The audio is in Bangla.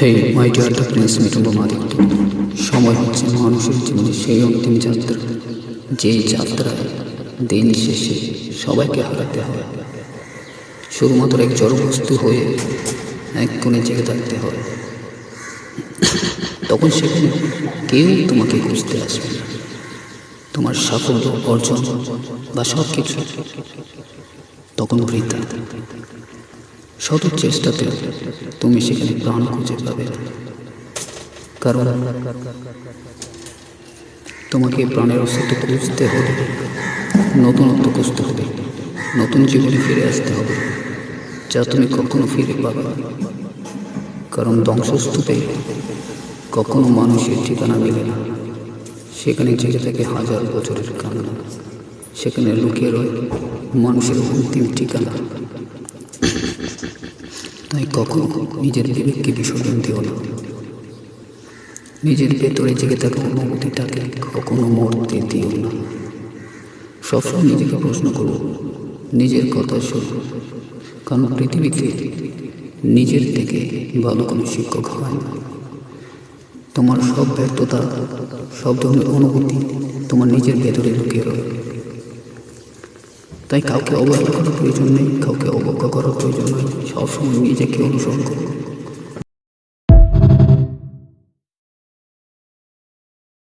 Hey my dear the prince মিঠুনবাদিত্য, সময় হচ্ছে মানুষের জীবনে সেই অন্তিম যাত্রা, যেই যাত্রায় দিন শেষে সবাইকে হারাতে হয়। শুধুমাত্র এক জড়বস্তু হয়ে এক কোণে জেগে থাকতে হয়। তখন সেখানে কেউ তোমাকে খুঁজতে আসবে না। তোমার সাফল্য অর্জন বা সব কিছু তখন বৃথা। শত চেষ্টাতে তুমি সেখানে প্রাণ খুঁজে পাবে না, কারণ তোমাকে প্রাণের অস্তিত্ব খুঁজতে হবে, নতুনত্ব খুঁজতে হবে, নতুন জীবনে ফিরে আসতে হবে, যা তুমি কখনো ফিরে পাবে না। কারণ ধ্বংসস্তূপে কখনো মানুষের ঠিকানা মেলে না। সেখানে জেগে থাকে হাজার বছরের কান্না, সেখানে লুকিয়ে রয় মানুষের অন্তিম ঠিকানা। তাই কখনো নিজের বিবেককে বিসর্জন দিও না। নিজের ভেতরে জেগে থাকা অনুভূতিটাকে কখনো মরতে দিও না। সবসময় নিজেকে প্রশ্ন করো, নিজের কথা শোনো, কারণ পৃথিবীতে নিজের থেকে ভালো কোনো শিক্ষক হয় না। তোমার সব ব্যর্থতা, সব ধরনের অনুভূতি তোমার নিজের ভেতরে লুকিয়ে রয়। তাই কাউকে অবহেলা করার প্রয়োজন নেই, কাউকে অবজ্ঞা করার প্রয়োজন নেই। সবসময় নিজেকে অনুসরণ করো।